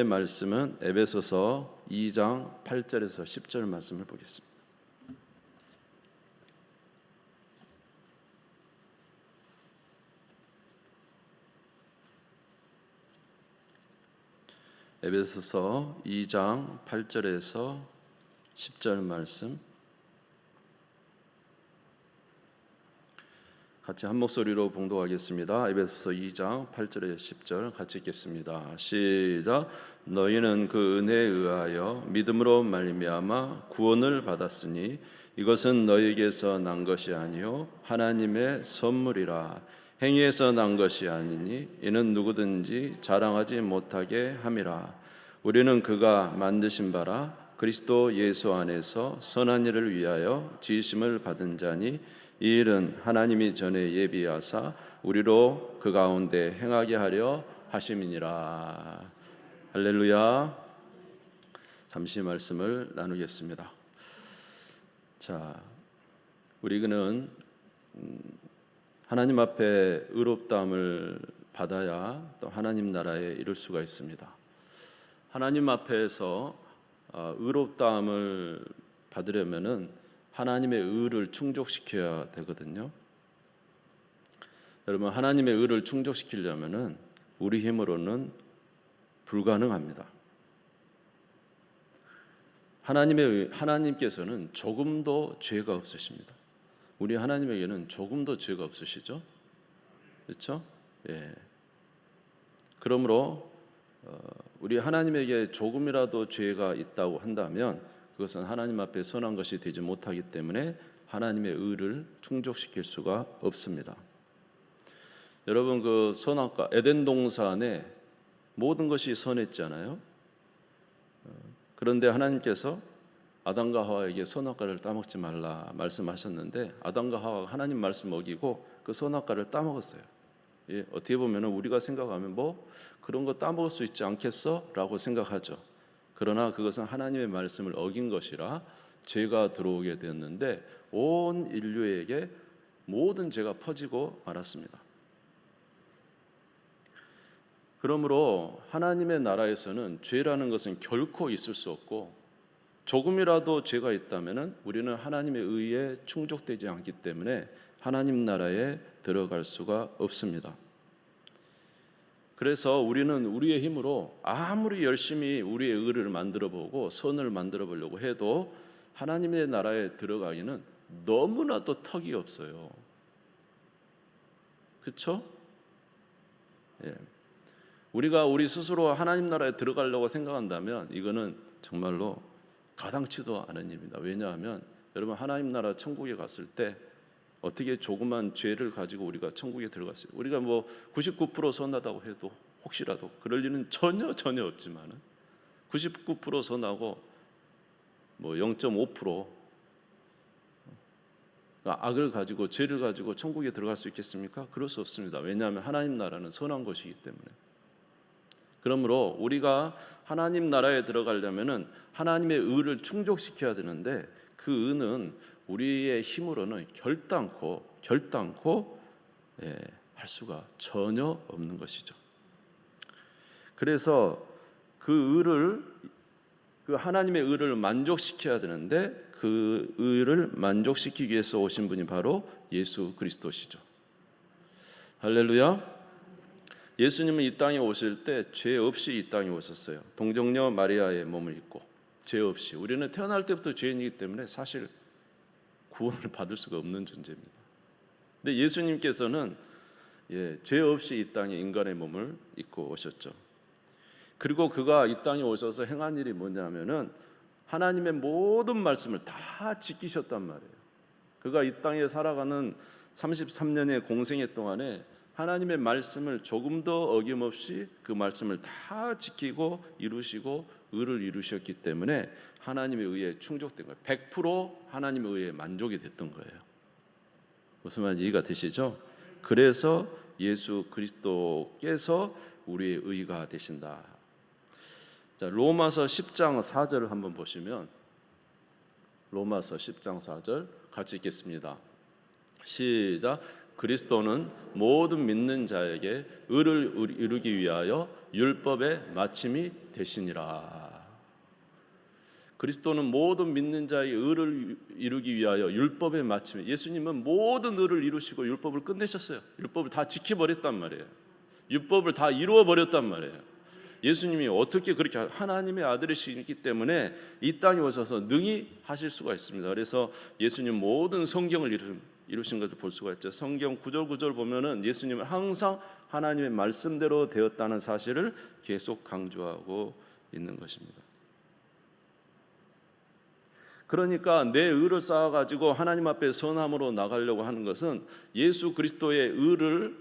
말씀은 에베소서 2장 8절에서 10절 말씀을 보겠습니다. 에베소서 2장 8절에서 10절 말씀 같이 한 목소리로 봉독하겠습니다. 에베소서 2장 8절에 10절 같이 읽겠습니다. 시작. 너희는 그 은혜에 의하여 믿음으로 말미암아 구원을 받았으니 이것은 너희에게서 난 것이 아니요 하나님의 선물이라. 행위에서 난 것이 아니니 이는 누구든지 자랑하지 못하게 함이라. 우리는 그가 만드신 바라 그리스도 예수 안에서 선한 일을 위하여 지으심을 받은 자니 이 일은 하나님이 전에 예비하사 우리로 그 가운데 행하게 하려 하심이니라. 할렐루야. 잠시 말씀을 나누겠습니다. 자, 우리는 하나님 앞에 의롭다함을 받아야 또 하나님 나라에 이룰 수가 있습니다. 하나님 앞에서 의롭다함을 받으려면은 하나님의 의를 충족시켜야 되거든요. 여러분, 하나님의 의를 충족시키려면은 우리 힘으로는 불가능합니다. 하나님께서는 조금도 죄가 없으십니다. 우리 하나님에게는 조금도 죄가 없으시죠? 그렇죠? 예. 그러므로 우리 하나님에게 조금이라도 죄가 있다고 한다면 그것은 하나님 앞에 선한 것이 되지 못하기 때문에 하나님의 의를 충족시킬 수가 없습니다. 여러분, 그 선악과 에덴 동산에 모든 것이 선했잖아요. 그런데 하나님께서 아담과 하와에게 선악과를 따먹지 말라 말씀하셨는데 아담과 하와가 하나님 말씀 어기고 그 선악과를 따먹었어요. 예, 어떻게 보면 우리가 생각하면 뭐 그런 거 따먹을 수 있지 않겠어? 라고 생각하죠. 그러나 그것은 하나님의 말씀을 어긴 것이라 죄가 들어오게 되었는데 온 인류에게 모든 죄가 퍼지고 말았습니다. 그러므로 하나님의 나라에서는 죄라는 것은 결코 있을 수 없고 조금이라도 죄가 있다면 우리는 하나님의 의에 충족되지 않기 때문에 하나님 나라에 들어갈 수가 없습니다. 그래서 우리는 우리의 힘으로 아무리 열심히 우리의 의를 만들어보고 선을 만들어보려고 해도 하나님의 나라에 들어가기는 너무나도 턱이 없어요. 그렇죠? 예. 우리가 우리 스스로 하나님 나라에 들어가려고 생각한다면 이거는 정말로 가당치도 않은 일입니다. 왜냐하면 여러분, 하나님 나라 천국에 갔을 때 어떻게 조그만 죄를 가지고 우리가 천국에 들어갔어요. 우리가 뭐 99% 선하다고 해도 혹시라도 그럴 일은 전혀 없지만은 99% 선하고 뭐 0.5% 악을 가지고 죄를 가지고 천국에 들어갈 수 있겠습니까? 그럴 수 없습니다. 왜냐하면 하나님 나라는 선한 것이기 때문에. 그러므로 우리가 하나님 나라에 들어가려면은 하나님의 의를 충족시켜야 되는데 그 의는 우리의 힘으로는 결단코 할 수가 전혀 없는 것이죠. 그래서 그 하나님의 의를 만족시켜야 되는데 그 의를 만족시키기 위해서 오신 분이 바로 예수 그리스도시죠. 할렐루야. 예수님은 이 땅에 오실 때 죄 없이 이 땅에 오셨어요. 동정녀 마리아의 몸을 입고 죄 없이. 우리는 태어날 때부터 죄인이기 때문에 사실 구원을 받을 수가 없는 존재입니다. 근데 예수님께서는 죄 없이 이 땅에 인간의 몸을 입고 오셨죠. 그리고 그가 이 땅에 오셔서 행한 일이 뭐냐면은 하나님의 모든 말씀을 다 지키셨단 말이에요. 그가 이 땅에 살아가는 33년의 공생애 동안에 하나님의 말씀을 조금도 어김없이 그 말씀을 다 지키고 이루시고 의를 이루셨기 때문에 하나님의 의에 충족된 거예요. 100% 하나님의 의에 만족이 됐던 거예요. 무슨 말인지 이해가 되시죠? 그래서 예수 그리스도께서 우리의 의가 되신다. 자, 로마서 10장 4절을 한번 보시면 로마서 10장 4절 같이 읽겠습니다. 시작. 그리스도는 모든 믿는 자에게 의를 이루기 위하여 율법의 마침이 되시니라. 그리스도는 모든 믿는 자의 의를 이루기 위하여 율법의 마침에, 예수님은 모든 의를 이루시고 율법을 끝내셨어요. 율법을 다 지켜버렸단 말이에요. 율법을 다 이루어버렸단 말이에요. 예수님이 어떻게 그렇게 하나님의 아들이시기 때문에 이 땅에 오셔서 능히 하실 수가 있습니다. 그래서 예수님 모든 성경을 이루신 것을 볼 수가 있죠. 성경 구절 보면은 예수님은 항상 하나님의 말씀대로 되었다는 사실을 계속 강조하고 있는 것입니다. 그러니까 내 의를 쌓아가지고 하나님 앞에 선함으로 나가려고 하는 것은 예수 그리스도의 의를,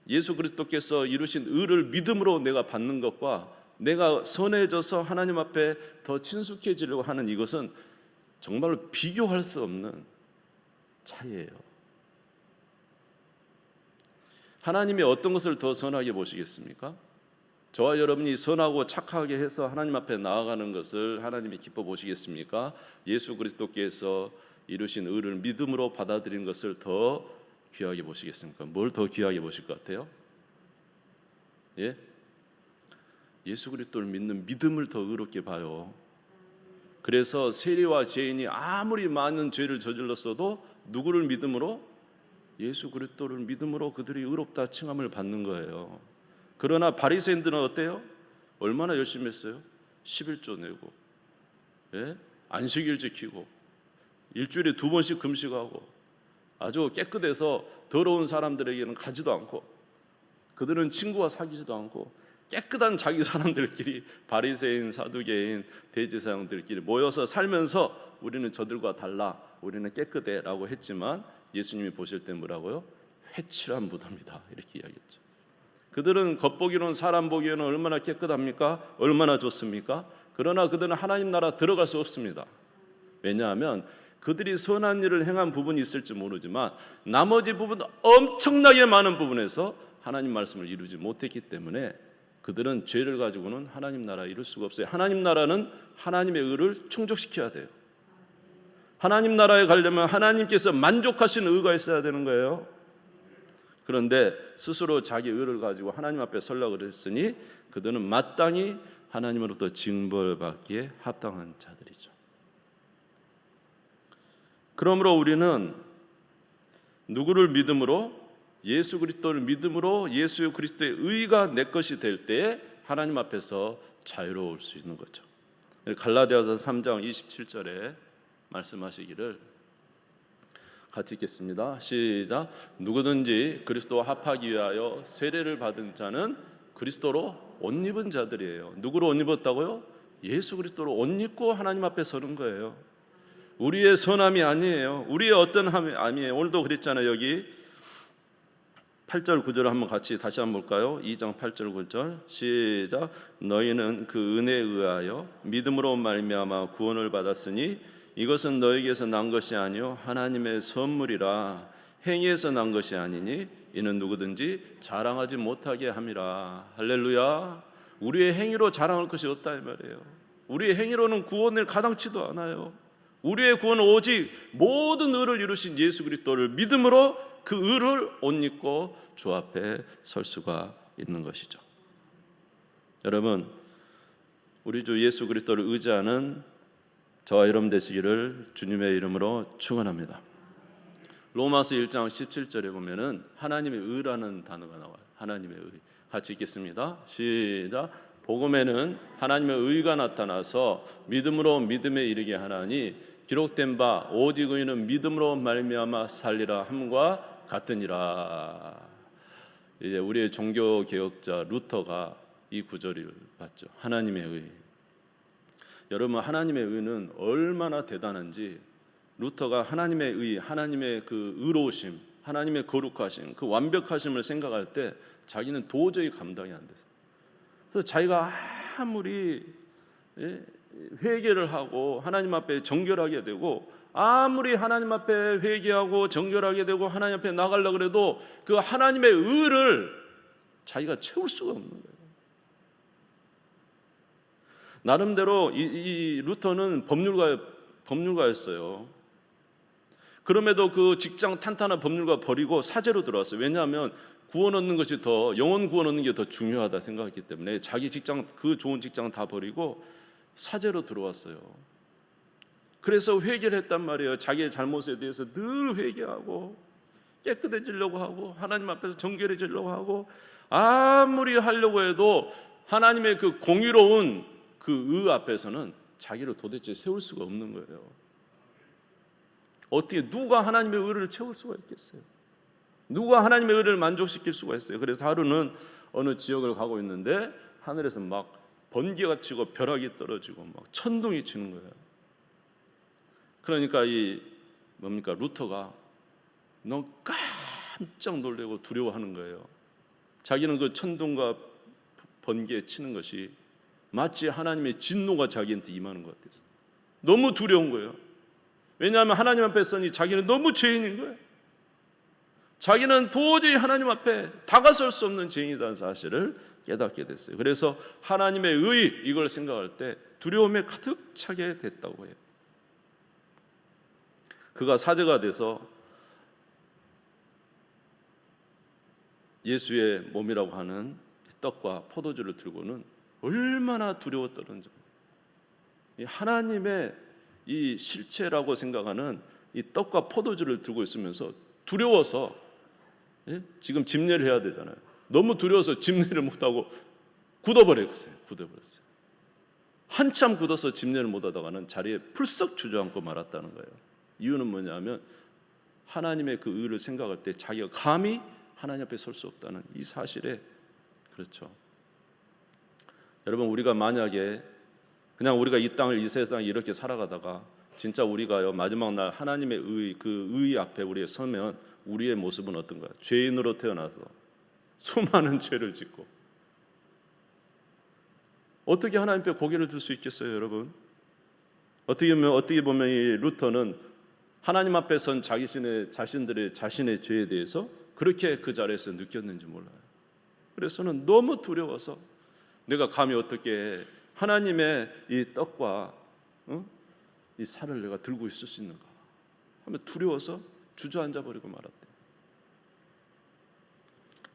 예수 그리스도께서 이루신 의를 믿음으로 내가 받는 것과 내가 선해져서 하나님 앞에 더 친숙해지려고 하는 이것은 정말로 비교할 수 없는 차이예요. 하나님이 어떤 것을 더 선하게 보시겠습니까? 저와 여러분이 선하고 착하게 해서 하나님 앞에 나아가는 것을 하나님이 기뻐 보시겠습니까? 예수 그리스도께서 이루신 의를 믿음으로 받아들인 것을 더 귀하게 보시겠습니까? 뭘 더 귀하게 보실 것 같아요? 예? 예수 그리스도를 믿는 믿음을 더 의롭게 봐요. 그래서 세리와 죄인이 아무리 많은 죄를 저질렀어도 누구를 믿음으로? 예수 그리스도를 믿음으로 그들이 의롭다 칭함을 받는 거예요. 그러나 바리새인들은 어때요? 얼마나 열심히 했어요? 11조 내고, 예? 안식일 지키고, 일주일에 2번씩 금식하고, 아주 깨끗해서 더러운 사람들에게는 가지도 않고, 그들은 친구와 사귀지도 않고, 깨끗한 자기 사람들끼리, 바리새인, 사두개인, 대제사장들끼리 모여서 살면서 우리는 저들과 달라, 우리는 깨끗해 라고 했지만 예수님이 보실 때 뭐라고요? 회칠한 무덤이다, 이렇게 이야기했죠. 그들은 겉보기로는, 사람 보기에는 얼마나 깨끗합니까? 얼마나 좋습니까? 그러나 그들은 하나님 나라 들어갈 수 없습니다. 왜냐하면 그들이 선한 일을 행한 부분이 있을지 모르지만 나머지 부분, 엄청나게 많은 부분에서 하나님 말씀을 이루지 못했기 때문에 그들은 죄를 가지고는 하나님 나라 이룰 수가 없어요. 하나님 나라는 하나님의 의를 충족시켜야 돼요. 하나님 나라에 가려면 하나님께서 만족하시는 의가 있어야 되는 거예요. 그런데 스스로 자기 의를 가지고 하나님 앞에 서려고 했으니 그들은 마땅히 하나님으로부터 징벌받기에 합당한 자들이죠. 그러므로 우리는 누구를 믿음으로? 예수 그리스도를 믿음으로 예수 그리스도의 의가 내 것이 될 때에 하나님 앞에서 자유로울 수 있는 거죠. 갈라디아서 3장 27절에 말씀하시기를 같이 읽겠습니다. 시작. 누구든지 그리스도와 합하기 위하여 세례를 받은 자는 그리스도로 옷 입은 자들이에요. 누구로 옷 입었다고요? 예수 그리스도로 옷 입고 하나님 앞에 서는 거예요. 우리의 선함이 아니에요. 우리의 어떤 함이 아니에요. 오늘도 그랬잖아요. 여기 8절 9절을 한번 같이 다시 한번 볼까요? 2장 8절 9절 시작. 너희는 그 은혜에 의하여 믿음으로 말미암아 구원을 받았으니 이것은 너에게서 난 것이 아니요 하나님의 선물이라. 행위에서 난 것이 아니니 이는 누구든지 자랑하지 못하게 함이라. 할렐루야. 우리의 행위로 자랑할 것이 없다 이 말이에요. 우리의 행위로는 구원을 가당치도 않아요. 우리의 구원은 오직 모든 의를 이루신 예수 그리스도를 믿음으로 그 의를 옷 입고 주 앞에 설 수가 있는 것이죠. 여러분, 우리 주 예수 그리스도를 의지하는 저와 여러분 되시기를 주님의 이름으로 축원합니다. 로마서 1장 17절에 보면은 하나님의 의라는 단어가 나와요. 하나님의 의. 같이 읽겠습니다. 시작. 복음에는 하나님의 의가 나타나서 믿음으로 믿음에 이르게 하나니 기록된 바 오직 의인은 믿음으로 말미암아 살리라 함과 같으니라. 이제 우리의 종교 개혁자 루터가 이 구절을 봤죠. 하나님의 의. 여러분, 하나님의 의는 얼마나 대단한지 루터가 하나님의 의, 하나님의 그 의로우심, 하나님의 거룩하심, 그 완벽하심을 생각할 때 자기는 도저히 감당이 안 됐어요. 그래서 자기가 아무리 회개를 하고 하나님 앞에 정결하게 되고 아무리 하나님 앞에 회개하고 정결하게 되고 하나님 앞에 나가려고 해도 그 하나님의 의를 자기가 채울 수가 없는 거예요. 나름대로 이 루터는 법률가였어요. 그럼에도 그 직장 탄탄한 법률과 버리고 사제로 들어왔어요. 왜냐하면 구원 얻는 것이 더, 영혼 구원 얻는 게 더 중요하다 생각했기 때문에 자기 직장, 그 좋은 직장은 다 버리고 사제로 들어왔어요. 그래서 회개를 했단 말이에요. 자기의 잘못에 대해서 늘 회개하고 깨끗해지려고 하고 하나님 앞에서 정결해지려고 하고, 아무리 하려고 해도 하나님의 그 공의로운 그 의 앞에서는 자기를 도대체 세울 수가 없는 거예요. 어떻게 누가 하나님의 의를 채울 수가 있겠어요? 누가 하나님의 의를 만족시킬 수가 있어요? 그래서 하루는 어느 지역을 가고 있는데 하늘에서 막 번개가 치고 벼락이 떨어지고 막 천둥이 치는 거예요. 그러니까 이 뭡니까, 루터가 너무 깜짝 놀라고 두려워하는 거예요. 자기는 그 천둥과 번개에 치는 것이 마치 하나님의 진노가 자기한테 임하는 것 같아서 너무 두려운 거예요. 왜냐하면 하나님 앞에 서니 자기는 너무 죄인인 거예요. 자기는 도저히 하나님 앞에 다가설 수 없는 죄인이라는 사실을 깨닫게 됐어요. 그래서 하나님의 의, 이걸 생각할 때 두려움에 가득 차게 됐다고 해요. 그가 사제가 돼서 예수의 몸이라고 하는 떡과 포도주를 들고는 얼마나 두려웠던지, 하나님의 이 실체라고 생각하는 이 떡과 포도주를 들고 있으면서 두려워서, 지금 집례를 해야 되잖아요. 너무 두려워서 집례를 못하고 굳어버렸어요. 한참 굳어서 집례를 못하다가는 자리에 풀썩 주저앉고 말았다는 거예요. 이유는 뭐냐면 하나님의 그 의를 생각할 때 자기가 감히 하나님 앞에 설 수 없다는 이 사실에, 그렇죠. 여러분, 우리가 만약에 그냥 우리가 이 땅을, 이 세상을 이렇게 살아가다가 진짜 우리가요 마지막 날 하나님의 의, 그 의 앞에 우리가 서면 우리의 모습은 어떤가요? 죄인으로 태어나서 수많은 죄를 짓고 어떻게 하나님 앞에 고개를 들 수 있겠어요, 여러분? 어떻게 보면 이 루터는 하나님 앞에 선 자신의 죄에 대해서 그렇게 그 자리에서 느꼈는지 몰라요. 그래서는 너무 두려워서 내가 감히 어떻게 하나님의 이 떡과 이 살을 내가 들고 있을 수 있는가 하면 두려워서 주저앉아 버리고 말았대.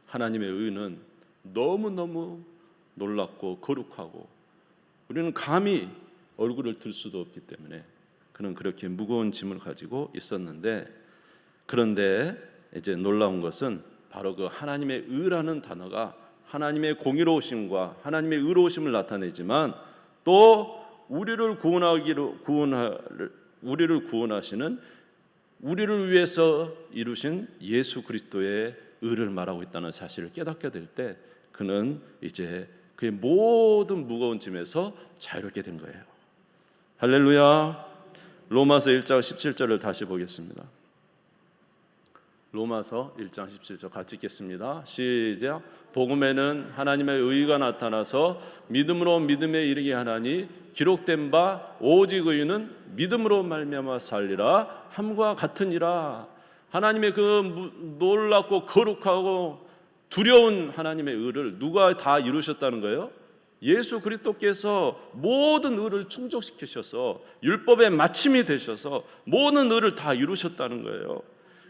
하나님의 의는 너무너무 놀랍고 거룩하고 우리는 감히 얼굴을 들 수도 없기 때문에 그는 그렇게 무거운 짐을 가지고 있었는데, 그런데 이제 놀라운 것은 바로 그 하나님의 의라는 단어가 하나님의 공의로우심과 하나님의 의로우심을 나타내지만 또 우리를 구원하시는, 우리를 위해서 이루신 예수 그리스도의 의를 말하고 있다는 사실을 깨닫게 될 때 그는 이제 그의 모든 무거운 짐에서 자유롭게 된 거예요. 할렐루야. 로마서 1장 17절을 다시 보겠습니다. 로마서 1장 17절 같이 읽겠습니다. 시작. 복음에는 하나님의 의가 나타나서 믿음으로 믿음에 이르게 하나니 기록된 바 오직 의인은 믿음으로 말미암아 살리라 함과 같으니라. 하나님의 그 놀랍고 거룩하고 두려운 하나님의 의를 누가 다 이루셨다는 거예요? 예수 그리스도께서 모든 의를 충족시키셔서 율법의 마침이 되셔서 모든 의를 다 이루셨다는 거예요.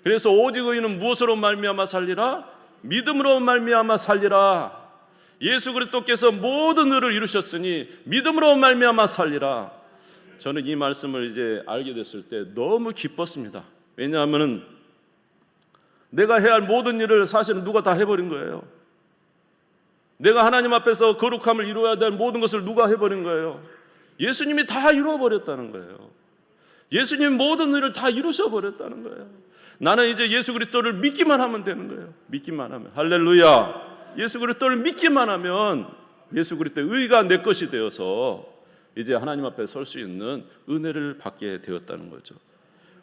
그래서 오직 의인은 무엇으로 말미암아 살리라? 믿음으로 말미암아 살리라. 예수 그리스도께서 모든 의를 이루셨으니 믿음으로 말미암아 살리라. 저는 이 말씀을 이제 알게 됐을 때 너무 기뻤습니다. 왜냐하면 내가 해야 할 모든 일을 사실은 누가 다 해버린 거예요. 내가 하나님 앞에서 거룩함을 이루어야 될 모든 것을 누가 해버린 거예요? 예수님이 다 이루어버렸다는 거예요. 예수님이 모든 일을 다 이루셔버렸다는 거예요. 나는 이제 예수 그리스도를 믿기만 하면 되는 거예요. 믿기만 하면. 할렐루야. 예수 그리스도를 믿기만 하면 예수 그리스도의 의가 내 것이 되어서 이제 하나님 앞에 설 수 있는 은혜를 받게 되었다는 거죠.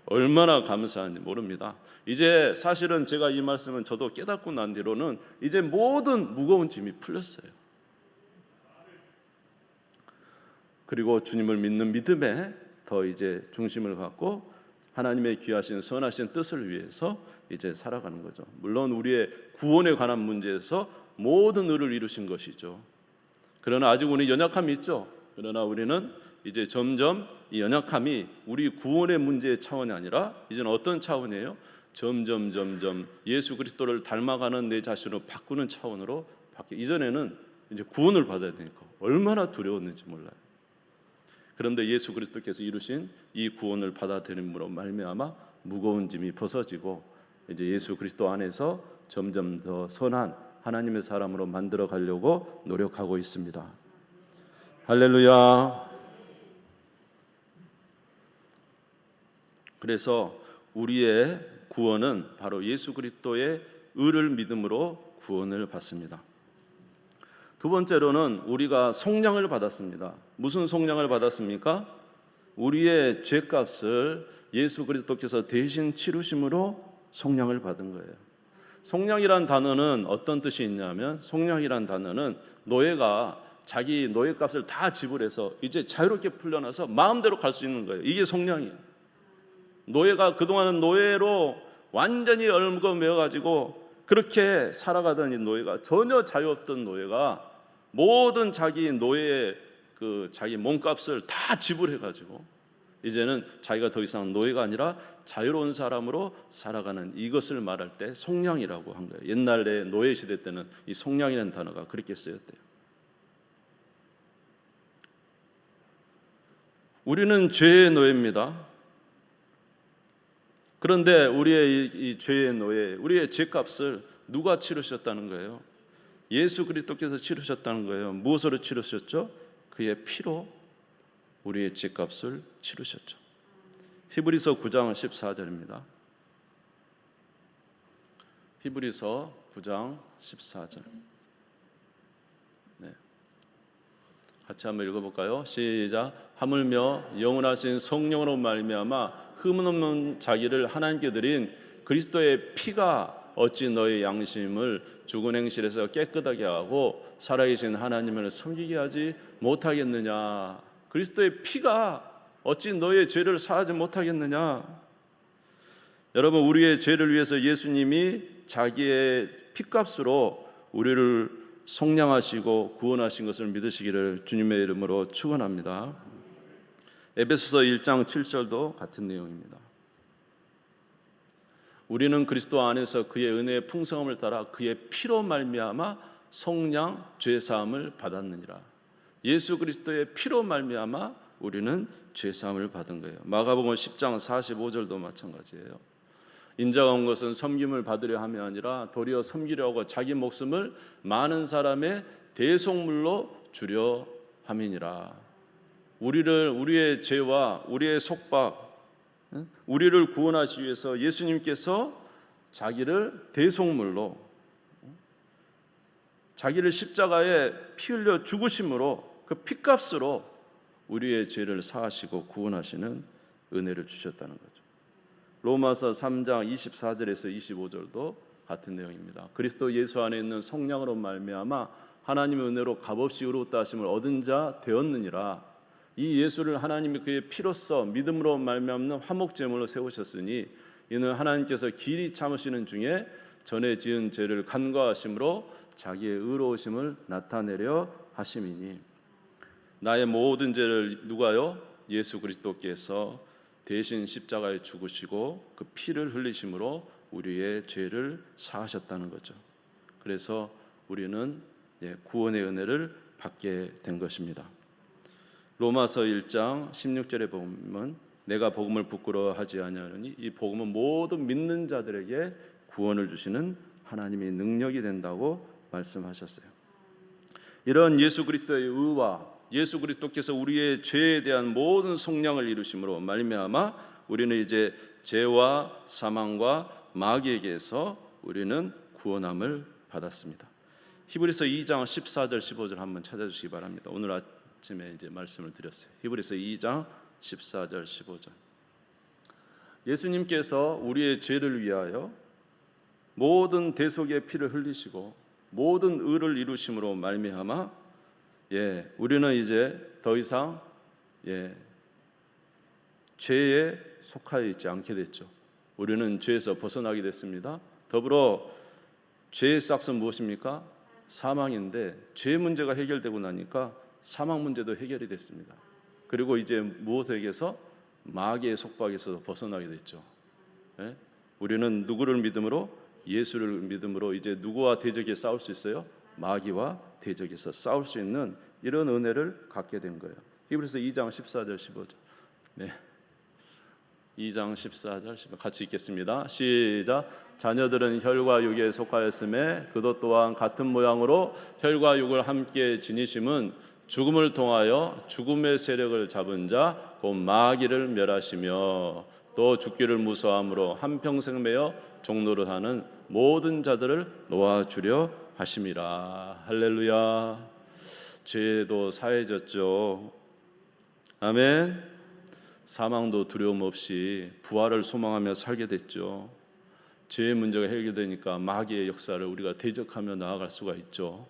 얼마나 감사한지 모릅니다. 이제 사실은 제가 이 말씀은 저도 깨닫고 난 뒤로는 이제 모든 무거운 짐이 풀렸어요. 그리고 주님을 믿는 믿음에 더 이제 중심을 갖고 하나님의 귀하신 선하신 뜻을 위해서 이제 살아가는 거죠. 물론 우리의 구원에 관한 문제에서 모든 의를 이루신 것이죠. 그러나 아직 우리는 연약함이 있죠. 그러나 우리는 이제 점점 이 연약함이 우리 구원의 문제의 차원이 아니라 이제는 어떤 차원이에요? 점점 예수 그리스도를 닮아가는 내 자신을 바꾸는 차원으로 바뀌어. 이전에는 이제 구원을 받아야 되니까 얼마나 두려웠는지 몰라요. 그런데 예수 그리스도께서 이루신 이 구원을 받아들임으로 말미암아 무거운 짐이 벗어지고 이제 예수 그리스도 안에서 점점 더 선한 하나님의 사람으로 만들어 가려고 노력하고 있습니다. 할렐루야. 그래서 우리의 구원은 바로 예수 그리스도의 의를 믿음으로 구원을 받습니다. 두 번째로는 우리가 속량을 받았습니다. 무슨 속량을 받았습니까? 우리의 죄값을 예수 그리스도께서 대신 치르심으로 속량을 받은 거예요. 속량이란 단어는 어떤 뜻이 있냐면, 속량이란 단어는 노예가 자기 노예값을 다 지불해서 이제 자유롭게 풀려나서 마음대로 갈 수 있는 거예요. 이게 속량이에요. 노예가 그동안은 노예로 완전히 얽어매어 가지고 그렇게 살아가던 이 노예가, 전혀 자유 없던 노예가 모든 자기 노예의 자기 몸값을 다 지불해 가지고 이제는 자기가 더 이상 노예가 아니라 자유로운 사람으로 살아가는, 이것을 말할 때 속량이라고 한 거예요. 옛날에 노예 시대 때는 이 속량이라는 단어가 그렇게 쓰였대요. 우리는 죄의 노예입니다. 그런데 우리의 이 죄의 노예, 우리의 죄값을 누가 치르셨다는 거예요? 예수 그리스도께서 치르셨다는 거예요. 무엇으로 치르셨죠? 그의 피로 우리의 죄값을 치르셨죠. 히브리서 9장 14절입니다. 히브리서 9장 14절. 네. 같이 한번 읽어볼까요? 시작. 하물며 영원하신 성령으로 말미암아 흠없는 자기를 하나님께 드린 그리스도의 피가 어찌 너의 양심을 죽은 행실에서 깨끗하게 하고 살아계신 하나님을 섬기게 하지 못하겠느냐. 그리스도의 피가 어찌 너의 죄를 사하지 못하겠느냐. 여러분, 우리의 죄를 위해서 예수님이 자기의 피값으로 우리를 속량하시고 구원하신 것을 믿으시기를 주님의 이름으로 축원합니다. 에베소서 1장 7절도 같은 내용입니다. 우리는 그리스도 안에서 그의 은혜의 풍성함을 따라 그의 피로 말미암아 속량 죄사함을 받았느니라. 예수 그리스도의 피로 말미암아 우리는 죄사함을 받은 거예요. 마가복음 10장 45절도 마찬가지예요. 인자가 온 것은 섬김을 받으려 함이 아니라 도리어 섬기려고 자기 목숨을 많은 사람의 대속물로 주려 함이니라. 우리의 죄와 우리의 속박, 우리를 구원하시기 위해서 예수님께서 자기를 대속물로, 자기를 십자가에 피 흘려 죽으심으로 그 피값으로 우리의 죄를 사하시고 구원하시는 은혜를 주셨다는 거죠. 로마서 3장 24절에서 25절도 같은 내용입니다. 그리스도 예수 안에 있는 속량으로 말미암아 하나님의 은혜로 값없이 의롭다 하심을 얻은 자 되었느니라. 이 예수를 하나님이 그의 피로써 믿음으로 말미암는 화목제물로 세우셨으니 이는 하나님께서 길이 참으시는 중에 전에 지은 죄를 간과하심으로 자기의 의로우심을 나타내려 하심이니. 나의 모든 죄를 누가요? 예수 그리스도께서 대신 십자가에 죽으시고 그 피를 흘리심으로 우리의 죄를 사하셨다는 거죠. 그래서 우리는 구원의 은혜를 받게 된 것입니다. 로마서 1장 16절에 보면 내가 복음을 부끄러워하지 아니하노니 이 복음은 모든 믿는 자들에게 구원을 주시는 하나님의 능력이 된다고 말씀하셨어요. 이런 예수 그리스도의 의와 예수 그리스도께서 우리의 죄에 대한 모든 속량을 이루심으로 말미암아 우리는 이제 죄와 사망과 마귀에게서 우리는 구원함을 받았습니다. 히브리서 2장 14절 15절 한번 찾아주시기 바랍니다. 오늘 아침에 이제 말씀을 드렸어요. 히브리서 2장 14절 15절. 예수님께서 우리의 죄를 위하여 모든 대속의 피를 흘리시고 모든 의를 이루심으로 말미암아 우리는 이제 더 이상 죄에 속하여 있지 않게 됐죠. 우리는 죄에서 벗어나게 됐습니다. 더불어 죄의 싹은 무엇입니까? 사망인데 죄 문제가 해결되고 나니까 사망 문제도 해결이 됐습니다. 그리고 이제 무엇에게서? 마귀의 속박에서 벗어나게 됐죠. 예? 우리는 누구를 믿음으로? 예수를 믿음으로 이제 누구와 대적에 싸울 수 있어요? 마귀와 대적에서 싸울 수 있는 이런 은혜를 갖게 된 거예요. 히브리서 2장 14절 15절. 네. 2장 14절 15절 같이 읽겠습니다. 시작. 자녀들은 혈과 육에 속하였음에 그도 또한 같은 모양으로 혈과 육을 함께 지니심은 죽음을 통하여 죽음의 세력을 잡은 자 곧 마귀를 멸하시며 또 죽기를 무서워함으로 한평생 매여 종노를 하는 모든 자들을 놓아주려 하심이라. 할렐루야. 죄도 사해졌죠. 아멘. 사망도 두려움 없이 부활을 소망하며 살게 됐죠. 죄의 문제가 해결되니까 마귀의 역사를 우리가 대적하며 나아갈 수가 있죠.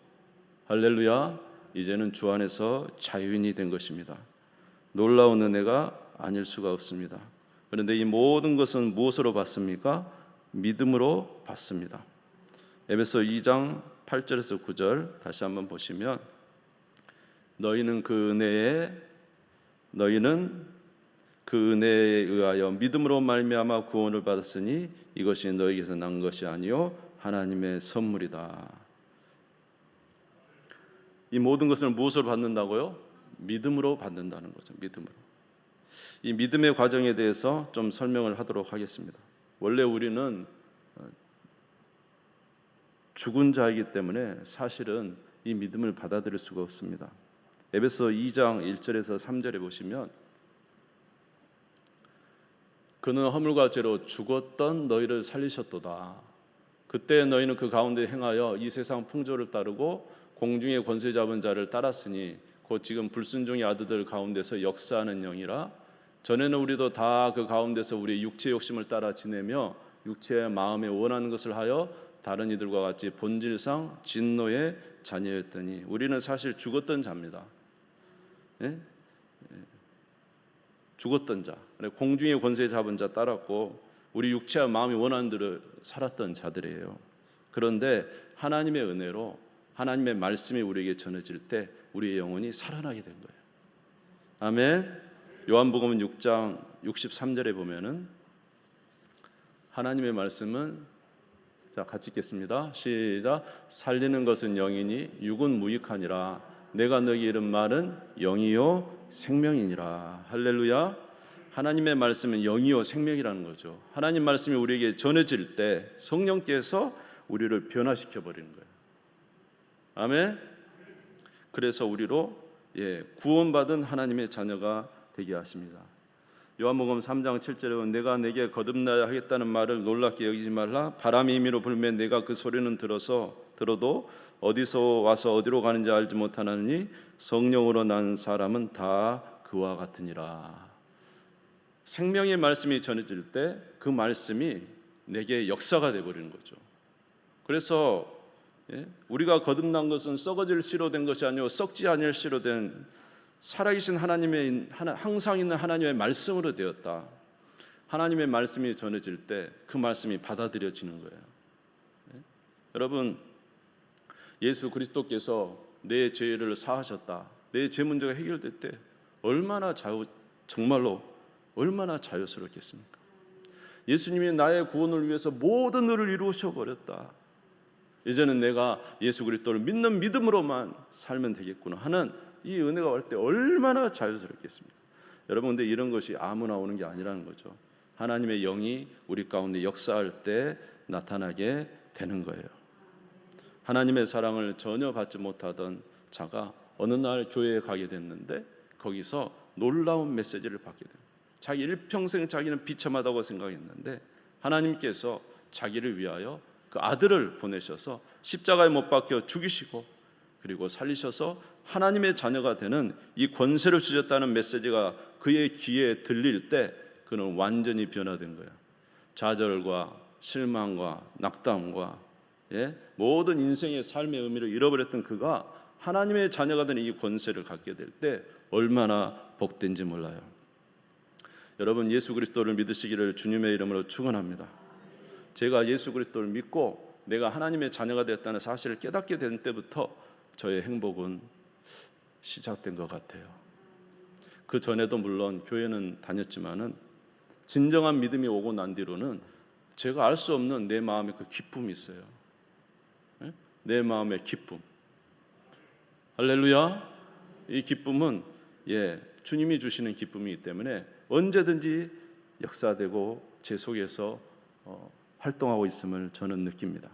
할렐루야. 이제는 주 안에서 자유인이 된 것입니다. 놀라운 은혜가 아닐 수가 없습니다. 그런데 이 모든 것은 무엇으로 받습니까? 믿음으로 받습니다. 에베소 2장 8절에서 9절 다시 한번 보시면 너희는 그 은혜에 의하여 믿음으로 말미암아 구원을 받았으니 이것이 너희에게서 난 것이 아니요 하나님의 선물이다. 이 모든 것을 무엇으로 받는다고요? 믿음으로 받는다는 거죠. 믿음으로. 이 믿음의 과정에 대해서 좀 설명을 하도록 하겠습니다. 원래 우리는 죽은 자이기 때문에 사실은 이 믿음을 받아들일 수가 없습니다. 에베소 2장 1절에서 3절에 보시면 그는 허물과 죄로 죽었던 너희를 살리셨도다. 그때 너희는 그 가운데 행하여 이 세상 풍조를 따르고 공중의 권세 잡은 자를 따랐으니 곧 지금 불순종의 아들들 가운데서 역사하는 영이라. 전에는 우리도 다 그 가운데서 우리의 육체의 욕심을 따라 지내며 육체의 마음에 원하는 것을 하여 다른 이들과 같이 본질상 진노의 자녀였더니. 우리는 사실 죽었던 자입니다. 예? 죽었던 자, 공중의 권세 잡은 자 따랐고 우리 육체와 마음이 원하는 대로 살았던 자들이에요. 그런데 하나님의 은혜로 하나님의 말씀이 우리에게 전해질 때 우리의 영혼이 살아나게 된 거예요. 아멘. 요한복음 6장 63절에 보면은 하나님의 말씀은, 자 같이 읽겠습니다. 시작. 살리는 것은 영이니 육은 무익하니라. 내가 너희 이른 말은 영이요 생명이니라. 할렐루야. 하나님의 말씀은 영이요 생명이라는 거죠. 하나님 말씀이 우리에게 전해질 때 성령께서 우리를 변화시켜 버리는 거예요. 아멘. 그래서 우리로 구원받은 하나님의 자녀가 되게 하십니다. 요한복음 3장 7절에 내가 내게 거듭나야 하겠다는 말을 놀랍게 여기지 말라. 바람이 임의로 불면 내가 그 소리는 들어도 어디서 와서 어디로 가는지 알지 못하나니 성령으로 난 사람은 다 그와 같으니라. 생명의 말씀이 전해질 때 그 말씀이 내게 역사가 되어버리는 거죠. 그래서 우리가 거듭난 것은 썩어질 씨로 된 것이 아니고 썩지 아니할 씨로 된 살아계신 하나님의 항상 있는 하나님의 말씀으로 되었다. 하나님의 말씀이 전해질 때 그 말씀이 받아들여지는 거예요. 여러분, 예수 그리스도께서 내 죄를 사하셨다. 내 죄 문제가 해결될 때 정말로 얼마나 자유스럽겠습니까? 예수님이 나의 구원을 위해서 모든 일을 이루셔 버렸다. 이제는 내가 예수 그리스도를 믿는 믿음으로만 살면 되겠구나 하는 이 은혜가 올 때 얼마나 자유스럽겠습니까? 여러분, 근데 이런 것이 아무나 오는 게 아니라는 거죠. 하나님의 영이 우리 가운데 역사할 때 나타나게 되는 거예요. 하나님의 사랑을 전혀 받지 못하던 자가 어느 날 교회에 가게 됐는데 거기서 놀라운 메시지를 받게 됩니다. 자기 일평생 자기는 비참하다고 생각했는데 하나님께서 자기를 위하여 그 아들을 보내셔서 십자가에 못 박혀 죽이시고 그리고 살리셔서 하나님의 자녀가 되는 이 권세를 주셨다는 메시지가 그의 귀에 들릴 때 그는 완전히 변화된 거예요. 좌절과 실망과 낙담과 모든 인생의 삶의 의미를 잃어버렸던 그가 하나님의 자녀가 되는 이 권세를 갖게 될 때 얼마나 복된지 몰라요. 여러분, 예수 그리스도를 믿으시기를 주님의 이름으로 축원합니다. 제가 예수 그리스도를 믿고 내가 하나님의 자녀가 되었다는 사실을 깨닫게 된 때부터 저의 행복은 시작된 것 같아요. 그 전에도 물론 교회는 다녔지만은 진정한 믿음이 오고 난 뒤로는 제가 알 수 없는 내 마음의 그 기쁨이 있어요. 내 마음의 기쁨. 할렐루야. 이 기쁨은 주님이 주시는 기쁨이기 때문에 언제든지 역사되고 제 속에서 활동하고 있음을 저는 느낍니다.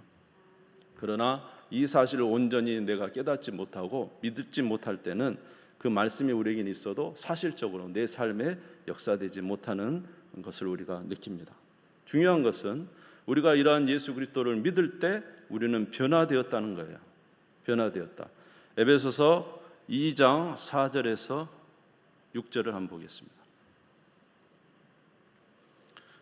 그러나 이 사실을 온전히 내가 깨닫지 못하고 믿지 못할 때는 그 말씀이 우리에게 있어도 사실적으로 내 삶에 역사되지 못하는 것을 우리가 느낍니다. 중요한 것은 우리가 이러한 예수 그리스도를 믿을 때 우리는 변화되었다는 거예요. 변화되었다. 에베소서 2장 4절에서 6절을 한번 보겠습니다.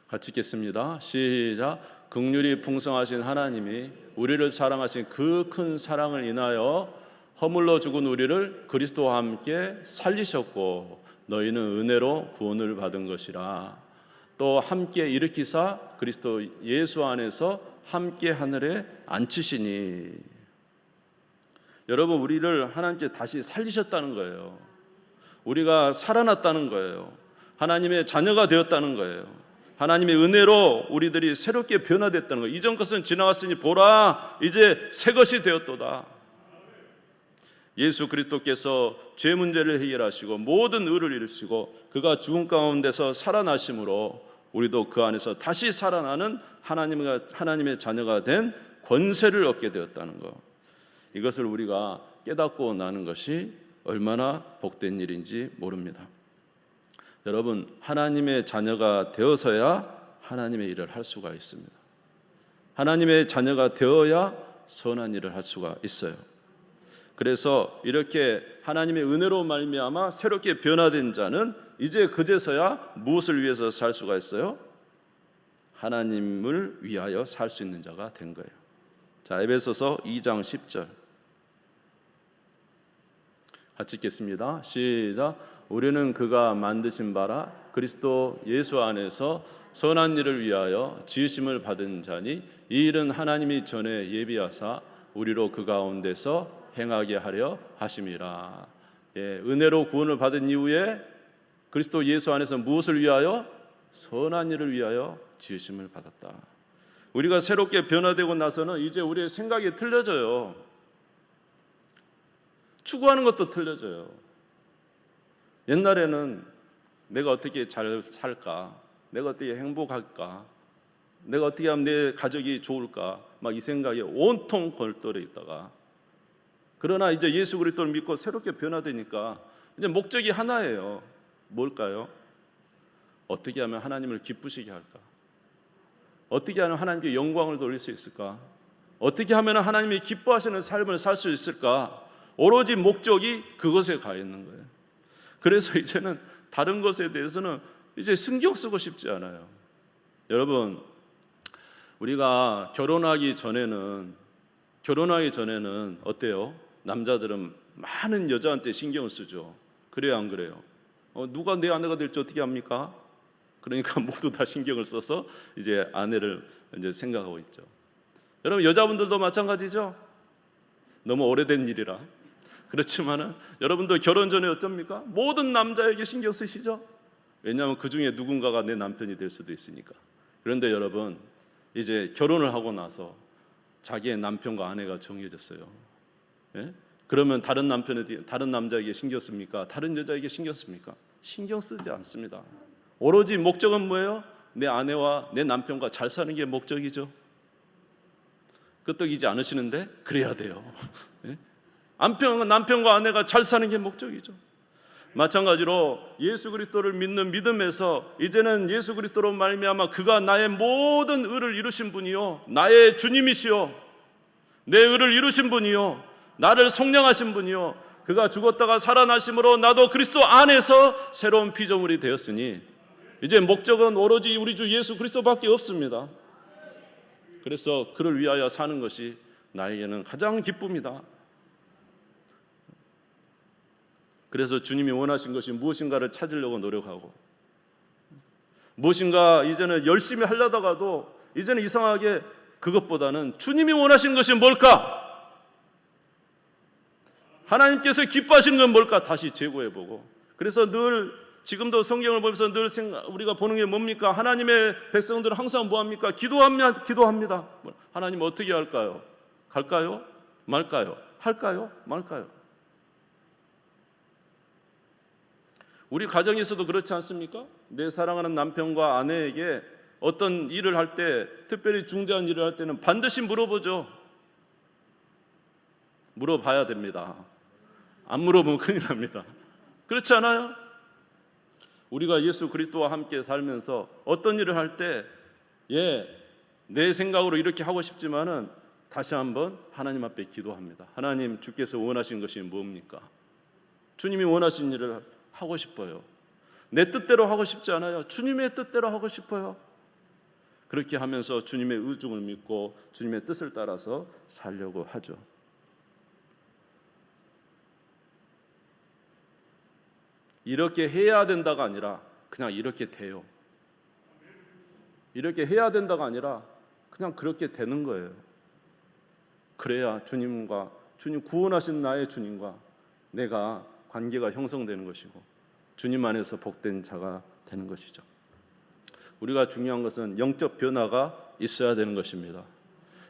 같이 읽겠습니다. 시작. 긍휼이 풍성하신 하나님이 우리를 사랑하신 그 큰 사랑을 인하여 허물러 죽은 우리를 그리스도와 함께 살리셨고 너희는 은혜로 구원을 받은 것이라. 또 함께 일으키사 그리스도 예수 안에서 함께 하늘에 앉히시니. 여러분, 우리를 하나님께 다시 살리셨다는 거예요. 우리가 살아났다는 거예요. 하나님의 자녀가 되었다는 거예요. 하나님의 은혜로 우리들이 새롭게 변화됐다는 거예요. 이전 것은 지나갔으니 보라, 이제 새 것이 되었도다. 예수 그리스도께서 죄 문제를 해결하시고 모든 의를 이루시고 그가 죽음 가운데서 살아나심으로 우리도 그 안에서 다시 살아나는 하나님의 자녀가 된 권세를 얻게 되었다는 것. 이것을 우리가 깨닫고 나는 것이 얼마나 복된 일인지 모릅니다. 여러분, 하나님의 자녀가 되어서야 하나님의 일을 할 수가 있습니다. 하나님의 자녀가 되어야 선한 일을 할 수가 있어요. 그래서 이렇게 하나님의 은혜로 말미암아 새롭게 변화된 자는 이제 그제서야 무엇을 위해서 살 수가 있어요? 하나님을 위하여 살 수 있는 자가 된 거예요. 자, 에베소서 2장 10절 같이 읽겠습니다. 시작. 우리는 그가 만드신 바라 그리스도 예수 안에서 선한 일을 위하여 지으심을 받은 자니 이 일은 하나님이 전에 예비하사 우리로 그 가운데서 행하게 하려 하심이라. 은혜로 구원을 받은 이후에 그리스도 예수 안에서 무엇을 위하여? 선한 일을 위하여 지으심을 받았다. 우리가 새롭게 변화되고 나서는 이제 우리의 생각이 틀려져요. 추구하는 것도 틀려져요. 옛날에는 내가 어떻게 잘 살까? 내가 어떻게 행복할까? 내가 어떻게 하면 내 가족이 좋을까? 막 이 생각에 온통 걸떨어 있다가, 그러나 이제 예수 그리스도를 믿고 새롭게 변화되니까 이제 목적이 하나예요. 뭘까요? 어떻게 하면 하나님을 기쁘시게 할까? 어떻게 하면 하나님께 영광을 돌릴 수 있을까? 어떻게 하면 하나님이 기뻐하시는 삶을 살 수 있을까? 오로지 목적이 그것에 가 있는 거예요. 그래서 이제는 다른 것에 대해서는 이제 신경 쓰고 싶지 않아요. 여러분, 우리가 결혼하기 전에는 어때요? 남자들은 많은 여자한테 신경을 쓰죠. 그래요, 안 그래요? 누가 내 아내가 될지 어떻게 합니까? 그러니까 모두 다 신경을 써서 이제 아내를 이제 생각하고 있죠. 여러분, 여자분들도 마찬가지죠. 너무 오래된 일이라. 그렇지만은 여러분들 결혼 전에 어쩝니까? 모든 남자에게 신경 쓰시죠. 왜냐하면 그 중에 누군가가 내 남편이 될 수도 있으니까. 그런데 여러분, 이제 결혼을 하고 나서 자기의 남편과 아내가 정해졌어요. 예? 그러면 다른 남자에게 신경 씁니까? 다른 여자에게 신경 씁니까? 신경 쓰지 않습니다. 오로지 목적은 뭐예요? 내 아내와 내 남편과 잘 사는 게 목적이죠. 끄떡이지 않으시는데 그래야 돼요. 예? 남편과 아내가 잘 사는 게 목적이죠. 마찬가지로 예수 그리스도를 믿는 믿음에서 이제는 예수 그리스도로 말미암아 그가 나의 모든 의를 이루신 분이요, 나의 주님이시요, 내 의를 이루신 분이요, 나를 속량하신 분이요, 그가 죽었다가 살아나심으로 나도 그리스도 안에서 새로운 피조물이 되었으니 이제 목적은 오로지 우리 주 예수 그리스도밖에 없습니다. 그래서 그를 위하여 사는 것이 나에게는 가장 기쁨이다. 그래서 주님이 원하신 것이 무엇인가를 찾으려고 노력하고, 무엇인가 이제는 열심히 하려다가도 이제는 이상하게 그것보다는 주님이 원하신 것이 뭘까? 하나님께서 기뻐하시는 건 뭘까? 다시 재고해보고, 그래서 늘 지금도 성경을 보면서 늘 우리가 보는 게 뭡니까? 하나님의 백성들은 항상 뭐합니까? 기도합니다. 하나님 어떻게 할까요? 갈까요? 말까요? 할까요? 말까요? 우리 가정에서도 그렇지 않습니까? 내 사랑하는 남편과 아내에게 어떤 일을 할 때, 특별히 중대한 일을 할 때는 반드시 물어보죠. 물어봐야 됩니다. 안 물어보면 큰일 납니다. 그렇지 않아요? 우리가 예수 그리스도와 함께 살면서 어떤 일을 할 때, 내 생각으로 이렇게 하고 싶지만은 다시 한번 하나님 앞에 기도합니다. 하나님, 주께서 원하신 것이 뭡니까? 주님이 원하신 일을 하고 싶어요. 내 뜻대로 하고 싶지 않아요. 주님의 뜻대로 하고 싶어요. 그렇게 하면서 주님의 의중을 믿고 주님의 뜻을 따라서 살려고 하죠. 이렇게 해야 된다가 아니라 그냥 이렇게 돼요. 이렇게 해야 된다가 아니라 그냥 그렇게 되는 거예요. 그래야 주님 구원하신 나의 주님과 내가 관계가 형성되는 것이고 주님 안에서 복된 자가 되는 것이죠. 우리가 중요한 것은 영적 변화가 있어야 되는 것입니다.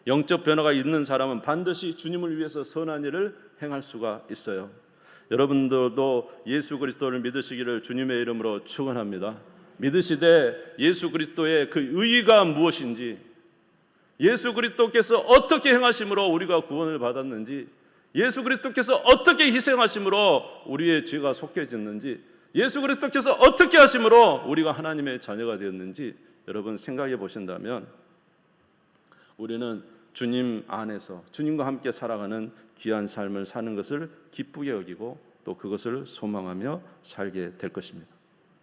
영적 변화가 있는 사람은 반드시 주님을 위해서 선한 일을 행할 수가 있어요. 여러분들도 예수 그리스도를 믿으시기를 주님의 이름으로 축원합니다. 믿으시되 예수 그리스도의 그 의의가 무엇인지, 예수 그리스도께서 어떻게 행하심으로 우리가 구원을 받았는지, 예수 그리스도께서 어떻게 희생하심으로 우리의 죄가 속해졌는지, 예수 그리스도께서 어떻게 하심으로 우리가 하나님의 자녀가 되었는지 여러분 생각해 보신다면 우리는 주님 안에서 주님과 함께 살아가는 귀한 삶을 사는 것을 기쁘게 여기고 또 그것을 소망하며 살게 될 것입니다.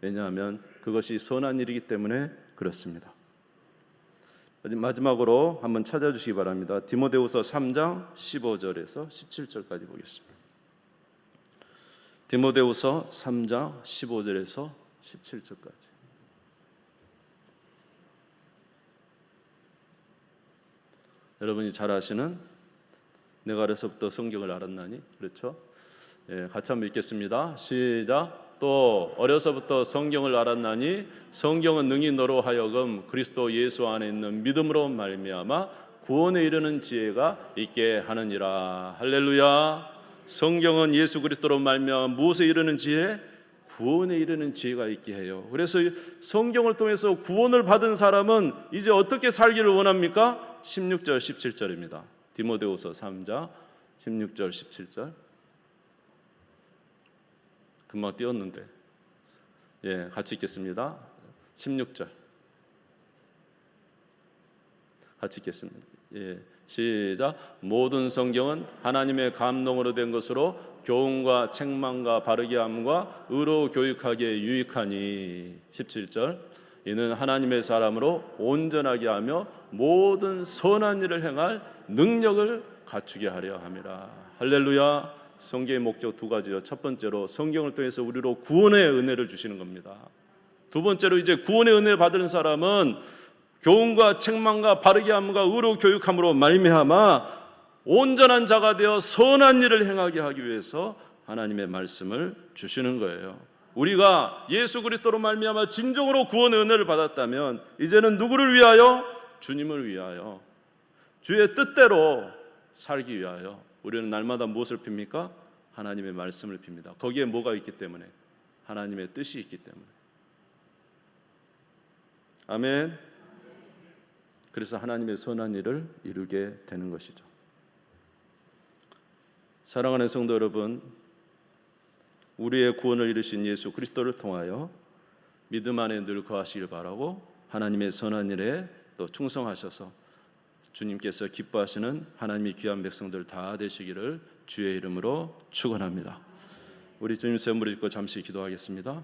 왜냐하면 그것이 선한 일이기 때문에 그렇습니다. 마지막으로 한번 찾아주시기 바랍니다. 디모데후서 3장 15절에서 17절까지 보겠습니다. 디모데후서 3장 15절에서 17절까지. 여러분이 잘 아시는 내가 어려서부터 성경을 알았나니, 그렇죠? 같이 한번 읽겠습니다. 시작. 또 어려서부터 성경을 알았나니 성경은 능히 너로 하여금 그리스도 예수 안에 있는 믿음으로 말미암아 구원에 이르는 지혜가 있게 하느니라. 할렐루야. 성경은 예수 그리스도로 말미암아 무엇에 이르는 지혜? 구원에 이르는 지혜가 있게 해요. 그래서 성경을 통해서 구원을 받은 사람은 이제 어떻게 살기를 원합니까? 16절 17절입니다. 디모데후서 3장 16절 17절. 금방 띄웠는데 같이 읽겠습니다. 16절 같이 읽겠습니다. 시작. 모든 성경은 하나님의 감동으로 된 것으로 교훈과 책망과 바르게 함과 의로 교육하기에 유익하니. 17절. 이는 하나님의 사람으로 온전하게 하며 모든 선한 일을 행할 능력을 갖추게 하려 함이라. 할렐루야. 성경의 목적 두 가지요. 첫 번째로 성경을 통해서 우리로 구원의 은혜를 주시는 겁니다. 두 번째로 이제 구원의 은혜를 받은 사람은 교훈과 책망과 바르게 함과 의로 교육함으로 말미암아 온전한 자가 되어 선한 일을 행하게 하기 위해서 하나님의 말씀을 주시는 거예요. 우리가 예수 그리스도로 말미암아 진정으로 구원의 은혜를 받았다면 이제는 누구를 위하여? 주님을 위하여, 주의 뜻대로 살기 위하여 우리는 날마다 무엇을 핍니까? 하나님의 말씀을 핍니다. 거기에 뭐가 있기 때문에? 하나님의 뜻이 있기 때문에. 아멘. 그래서 하나님의 선한 일을 이루게 되는 것이죠. 사랑하는 성도 여러분, 우리의 구원을 이루신 예수 그리스도를 통하여 믿음 안에 늘 거하시길 바라고 하나님의 선한 일에 또 충성하셔서 주님께서 기뻐하시는 하나님의 귀한 백성들 다 되시기를 주의 이름으로 축원합니다. 우리 주님 세 무릎 꿇고 잠시 기도하겠습니다.